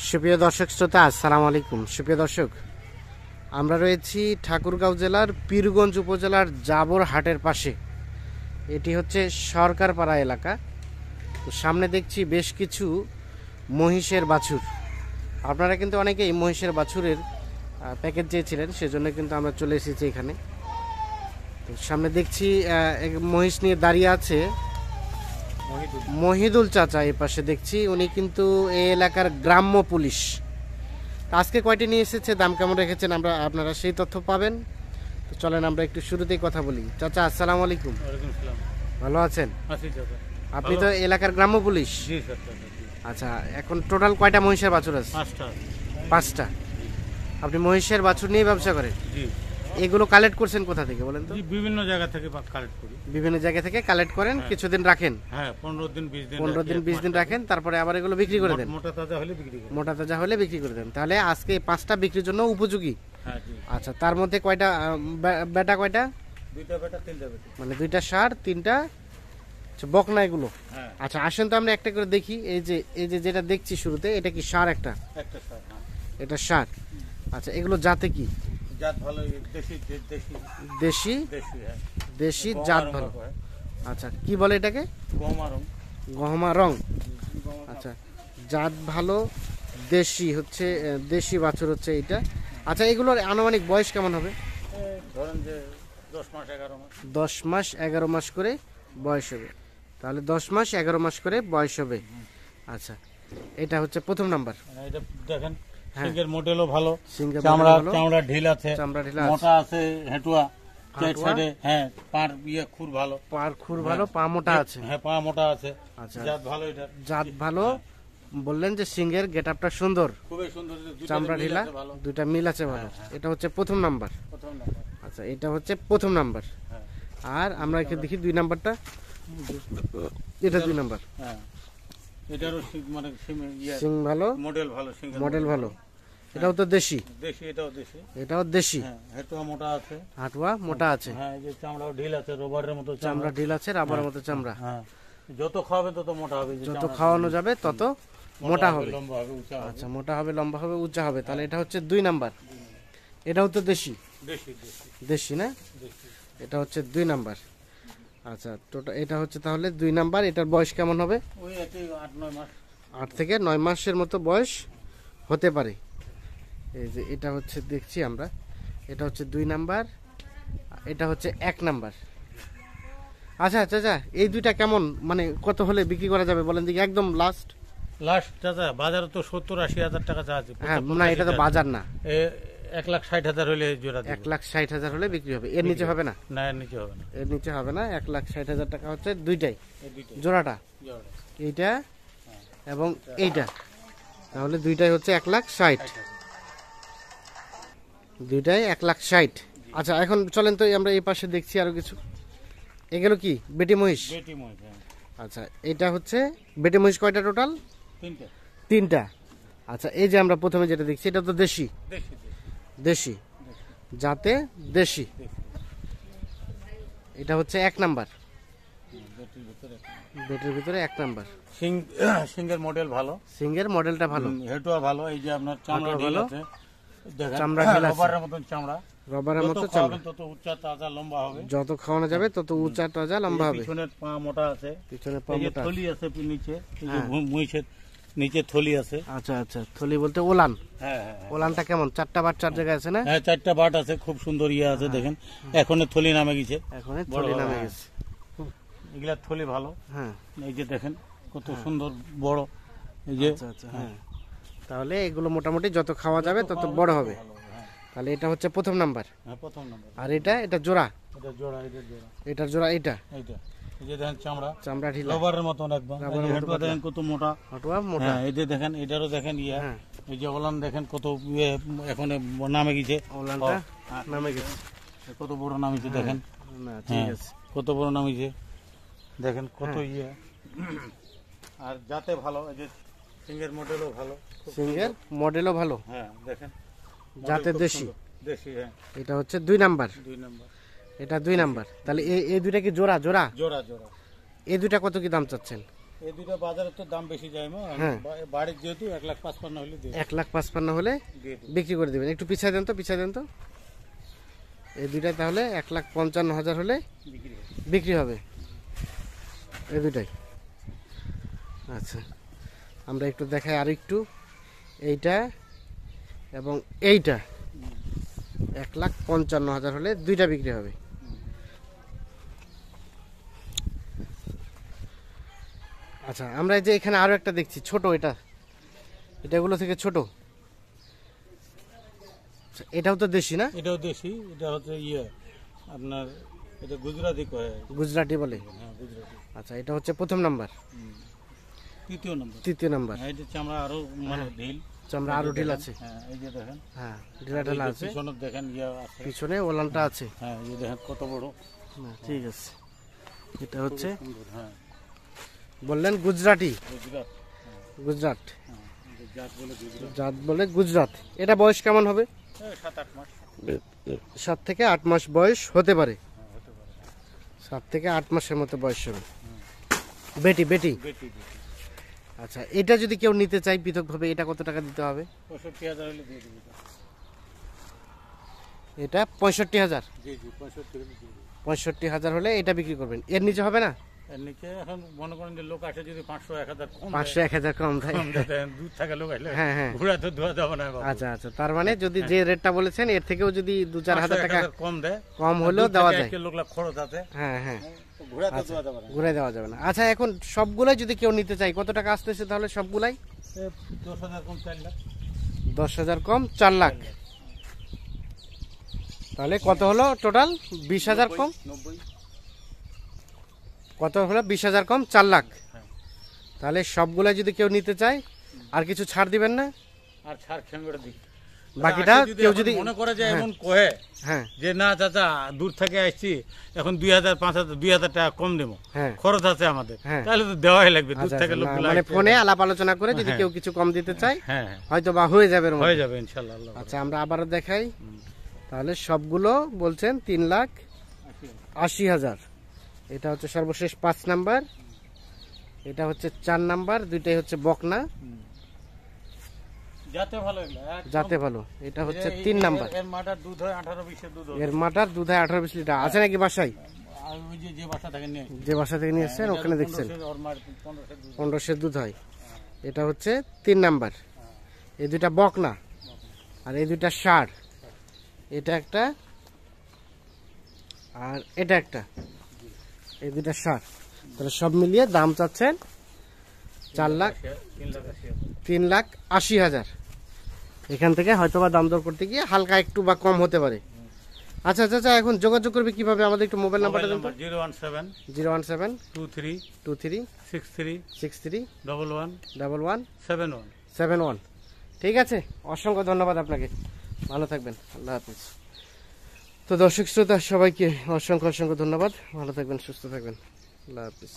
সুপ্রিয় দর্শক শ্রোতা, আসসালামু আলাইকুম। সুপ্রিয় দর্শক, আমরা রয়েছি ঠাকুরগাঁও জেলার পীরগঞ্জ উপজেলার জাবর হাটের পাশে। এটি হচ্ছে সরকারপাড়া এলাকা। তো সামনে দেখছি বেশ কিছু মহিষের বাছুর। আপনারা কিন্তু অনেকেই মহিষের বাছুরের প্যাকেট চেয়েছিলেন, সেজন্য কিন্তু আমরা চলে এসেছি এখানে। তো সামনে দেখছি এক মহিষ নিয়ে দাঁড়িয়ে আছে মহিদুল চাচা। এই পাশে দেখছি উনি কিন্তু এই এলাকার গ্রাম্য পুলিশ। আজকে কয়টি নিয়ে এসেছে, দাম কেমন রেখেছেন আপনারা সেই তথ্য পাবেন। তো চলেন আমরা একটু শুরুতেই কথা বলি। চাচা আসসালামু আলাইকুম। ভালো আছেন? আপনি তো এলাকার গ্রাম্য পুলিশ। আচ্ছা, এখন টোটাল কয়টা মহিষের বাছুর আছে? পাঁচটা। আপনি মহিষের বাছুর নিয়ে ব্যবসা করেন? এগুলো কালেক্ট করছেন কোথা থেকে বলেন তো? বিভিন্ন জায়গা থেকে কালেক্ট করি। বিভিন্ন জায়গা থেকে কালেক্ট করেন, কিছুদিন রাখেন? হ্যাঁ, 15 দিন 20 দিন রাখেন, তারপরে আবার এগুলো বিক্রি করে দেন? মোটা তাজা হলে বিক্রি করি। মোটা তাজা হলে বিক্রি করে দেন। তাহলে আজকে 5টা বিক্রির জন্য উপযোগী। হ্যাঁ জি। আচ্ছা, তার মধ্যে কয়টা বেটা, কয়টা? 2টা বেটা 3টা বেটা, মানে 2টা ষাঁড় 3টা বকনা এগুলো। হ্যাঁ। আচ্ছা, আসেন তো আমরা একটা করে দেখি। এই যে যেটা দেখছি শুরুতে, এটা কি ষাঁড়? একটা ষাঁড়। হ্যাঁ, এটা ষাঁড়। আচ্ছা, এগুলো জাতে কি? জাত ভালো, দেশি দেশি দেশি দেশি। হ্যাঁ, দেশি জাত ভালো। আচ্ছা, কি বলে এটাকে? গহমা রং। গহমা রং। আচ্ছা, জাত ভালো, দেশি হচ্ছে, দেশি বাছুর হচ্ছে এইটা। আচ্ছা, এগুলোর আনুমানিক বয়স কেমন হবে? ধরেন যে 10 মাস 11 মাস। 10 মাস 11 মাস করে বয়স হবে। তাহলে 10 মাস 11 মাস করে বয়স হবে। আচ্ছা, এটা হচ্ছে প্রথম নাম্বার। এটা দেখেন, সিংহের মডেলও ভালো, চামড়া ঢিল আছে, চামড়া ঢিলা মোটা আছে, হেটুয়া চার সাইডে। হ্যাঁ, পার খুর ভালো, পার খুর ভালো, পা মোটা আছে। হ্যাঁ, পা মোটা আছে। আচ্ছা, জাত ভালো। এটা জাত ভালো। বললেন যে সিংহের গেটআপটা সুন্দর, খুবই সুন্দর, চামড়া ঢিলা, দুইটা মিল আছে ভালো। এটা হচ্ছে প্রথম নাম্বার। আচ্ছা, এটা হচ্ছে প্রথম নাম্বার। আর আমরা এখানে দেখি 2 নাম্বারটা। এটা 2 নাম্বার। হ্যাঁ, এটারও মানে সিং ভালো, মডেল ভালো, মডেল ভালো। এটাও তো দেশি? দেশি, এটাও দেশি। এটাও দেশি। হ্যাঁ, হেটুয়া মোটা আছে, হাটুয়া মোটা আছে। হ্যাঁ, এই যে চামড়াও ঢিল আছে, রবারের মতো চামড়া ঢিল আছে, রাবারের মতো চামড়া। হ্যাঁ, যত খাওয়াবে তত মোটা হবে, যত খাওয়ানো যাবে তত মোটা হবে, লম্বা হবে, উঁচা হবে। আচ্ছা, মোটা হবে, লম্বা হবে, উঁচা হবে। তাহলে এটা হচ্ছে 2 নাম্বার। এটাও তো দেশি? দেশি দেশি না? দেশি। এটা হচ্ছে 2 নাম্বার। আচ্ছা, টোটাল এটা হচ্ছে তাহলে 2 নাম্বার। এটার বয়স কেমন হবে? ওই একই 8-9 মাস। 8 থেকে 9 মাসের মতো বয়স হতে পারে। এই যে এটা হচ্ছে দেখছি আমরা, এটা হচ্ছে 2 নাম্বার, এটা হচ্ছে 1 নাম্বার। আচ্ছা আচ্ছা আচ্ছা, এই দুইটা কেমন, মানে কত হলে বিক্রি করা যাবে বলেন দেখি, একদম লাস্ট? দাদা, বাজারে তো 70-80 হাজার টাকা চার্জ। হ্যাঁ, না, এটা তো বাজার না। 1,60,000 হলে জোড়া 1,60,000 হলে বিক্রি হবে। এর নিচে হবে না? না, এর নিচে হবে না। এর নিচে হবে না। 1,60,000 টাকা হচ্ছে দুইটাই, জোড়াটা, এইটা এবং এইটা। তাহলে দুইটাই হচ্ছে 1,60,000, দুইটাই 1,60,000। আচ্ছা, এখন চলেন তো আমরা এই পাশে দেখছি আরো কিছু। এগুলো কি বেটি মহিষ? বেটি মহিষ। আচ্ছা, এটা হচ্ছে বেটি মহিষ। কয়টা টোটাল? 3টা। আচ্ছা, এই যে আমরা প্রথমে যেটা দেখছি, এটা তো দেশি? দেশি যাতে দেশি। এটা হচ্ছে 1 নাম্বার, বেটির ভিতরে 1 নাম্বার। সিংহের মডেল ভালো, সিংহের মডেলটা ভালো, হেটুয়া ভালো। এই যে আপনার চামড়া ঢিল আছে, দেখেন, চামড়া ঢিল আছে, রবারের মতন চামড়া, রবারের মতো যত চামড়া। তত উচ্চা তাজা লম্বা হবে, যত খাওয়ানো যাবে তত উঁচা তাজা লম্বা হবে। পিছনের পা মোটা আছে, পিছনে পা এই যে মোটা আছে। থলি আছে নিচে, এই যে মহিষের নিচে থলি আছে। আচ্ছা আচ্ছা, থলি বলতে ওলান? হ্যাঁ, ওলানটা কেমন? 4টা বাট 4 জায়গায় আছে না? হ্যাঁ, 4টা বাট আছে, খুব সুন্দর আছে। দেখেন, এখন থলি নামে গেছে, এখন থলি নামে গেছে। এগুলা থলি ভালো। হ্যাঁ, এই যে দেখেন কত সুন্দর বড়, এই যে। আচ্ছা আচ্ছা, হ্যাঁ। তাহলে এগুলো মোটামুটি যত খাওয়া যাবে তত বড় হবে। তাহলে এটা হচ্ছে প্রথম নাম্বার। হ্যাঁ, প্রথম নাম্বার। আর এটা জোড়া? এটা জোড়া, এটা জোড়া, এটার জোড়া এইটা। এইটা এই যে দেখেন, চামড়া ঢিলা, রবারের মতন একদম। হেটুয়া দেখেন কত মোটা, হাটুয়া মোটা। হ্যাঁ, এই যে দেখেন, এটারও দেখেন হ্যাঁ, এই যে ওলান দেখেন কত এখন নামে গেছে, ওলানটা নামে গেছে, কত বড় নামিছে দেখেন। না, ঠিক আছে, কত বড় নামিছে দেখেন, কত আর যাতে ভালো। এই যে সিংহের মডেলও ভালো, সিংহের মডেলও ভালো। হ্যাঁ, দেখেন, যাতে দেশি। দেশি, হ্যাঁ। এটা হচ্ছে 2 নাম্বার। 2 নাম্বার। এটা 2 নাম্বার। তাহলে এই দুইটা কি জোড়া? জোড়া। জোড়া জোড়া। এই দুইটা কত কি দাম চাচ্ছেন? এই দুটো বাজারে তো দাম বেশি যায় মা, হ্যাঁ। বাড়ির যেহেতু 1,55,000 হলে দিয়ে 1,55,000 হলে দিয়ে দিই। বিক্রি করে দেবেন। একটু পিছায় দেন তো, পিছায় দেন তো। এই দুইটাই তাহলে 1,55,000 হলে বিক্রি হয়। বিক্রি হবে এই দুইটাই। আচ্ছা, আমরা একটু দেখাই আর একটু, এইটা এবং এইটা 1,55,000 হলে দুইটা বিক্রি হবে। আচ্ছা, আমরা এই যে এখানে আরো একটা দেখছি ছোট, এটাগুলো থেকে ছোট। আচ্ছা, এটাও তো দেশি না? এটাও দেশি, এটা হচ্ছে আপনার এটা গুজরাটি কয়। গুজরাটি বলে। হ্যাঁ গুজরাটি। আচ্ছা, এটা হচ্ছে প্রথম নাম্বার। তৃতীয় নম্বর। তৃতীয় নাম্বার। হ্যাঁ, এটা চামড়া আরো মানে ঢিল। চামড়া আরো ঢিল আছে। হ্যাঁ এই যে দেখেন। হ্যাঁ, ঢিলা ঢালা আছে। পিছনে দেখেন আছে। পিছনে ওলানটা আছে। হ্যাঁ এই যে দেখেন কত বড়। ঠিক আছে, এটা হচ্ছে সুন্দর, হ্যাঁ বললেন গুজরাটি। গুজরাট। গুজরাট হ্যাঁ এই জাত বলে গুজরাট। জাত বলে গুজরাট। এটা বয়স কেমন হবে? 7-8 মাস। 7 থেকে 8 মাস বয়স হতে পারে। হ্যাঁ হতে পারে। 7 থেকে 8 মাসের মতো বয়স হবে। বেটি বেটি। বেটি। আচ্ছা, এটা যদি কেউ নিতে চায় পৃথকভাবে, এটা কত টাকা দিতে হবে? 65,000 হলে দিয়ে দিবি। এটা 65,000। জি জি 65 হলে দিয়ে দিবি। 65,000 হলে এটা বিক্রি করবেন। এর নিচে হবে না? এর নিচে এখন মনে করেন যে লোক আসে যদি 500-1000 কম 500-1000 কম দেয়। দেয়, দূর থেকে লোক আসলে হ্যাঁ হ্যাঁ। ঘোরা তো ধোয়া যাবে না বাবা। আচ্ছা আচ্ছা, তার মানে যদি যে রেটটা বলেছেন এর থেকেও যদি 2-4 হাজার টাকা 500-1000 কম দেয়, কম হলেও দেওয়া যায়। লোকলা খরচ আছে, হ্যাঁ হ্যাঁ, ঘোরা তো ধোয়া যাবে না। ঘুরে দেওয়া যাবে না। আচ্ছা, এখন সবগুলাই যদি কেউ নিতে চায় কত টাকা আসতেছে তাহলে সবগুলাই? 10,000 কম 4 লাখ। 10,000 কম 4 লাখ। তাহলে কত হলো টোটাল? 20,000 কম 90। কত হলো? 20,000 কম 4 লাখ। হ্যাঁ। তাহলে সবগুলাই যদি কেউ নিতে চায় আর কিছু ছাড় দিবেন না? আর ছাড় খেঙ্গড়ে দিই। বাকিটা কেউ যদি মনে করে যে এমন কহে হ্যাঁ যে না চাচা দূর থেকে আসছি এখন 2,000 5,000 2,000 টাকা কম দেবো, হ্যাঁ খরচ আছে আমাদের, হ্যাঁ। তাহলে তো দেওয়াই লাগবে। দূর আচ্ছা, থেকে আচ্ছা, লোক না, মানে ফোনে আলাপ আলোচনা করে যদি হ্যাঁ। কেউ কিছু কম দিতে চায় হ্যাঁ হ্যাঁ হয়তো বা হয়ে যাবে এর মধ্যে। হয়ে যাবে ইনশাআল্লাহ। আল্লাহ আচ্ছা, আমরা আবারও দেখাই। তাহলে সবগুলো বলছেন 3,80,000। এটা হচ্ছে সর্বশেষ 5 নাম্বার, এটা হচ্ছে 4 নাম্বার, দুইটাই হচ্ছে বকনা যাতে ভালো এগুলা, একদম। জাতে ভালো। এটা হচ্ছে এই- 3 নাম্বার। এর মাটার দুধ হয় 18-20 দুধ হয়। এর মাটার দুধ হয় 18-20 লিটার। আছে নাকি বাসায়? আর ওই যে বাসা থেকে নিয়ে আসি। যে বাসা থেকে নিয়ে এসছেন ওখানে দেখছেন 1500 ওর মার 1500 দুধ। 1500 দুধ হয়। এটা হচ্ছে 3 নাম্বার। এই দুইটা বকনা আর এই দুইটা ষাঁড়। এটা একটা আর এটা একটা, এই দুইটা ষাঁড়। তাহলে সব মিলিয়ে দাম চাচ্ছেন 3,80,000। এখান থেকে হয়তোবা দাম দর করতে গিয়ে হালকা একটু বা কম হতে পারে। আচ্ছা আচ্ছা আচ্ছা, এখন যোগাযোগ করবে কিভাবে? আমাদের একটু মোবাইল নাম্বারটা দেন তো। 017 017 23 23 63 63 11 11 71। 71। ঠিক আছে, অসংখ্য ধন্যবাদ আপনাকে, ভালো থাকবেন, আল্লাহ হাফিজ। তো দর্শক শ্রোতা সবাইকে অসংখ্য অসংখ্য ধন্যবাদ, ভালো থাকবেন, সুস্থ থাকবেন, আল্লাহ হাফিজ।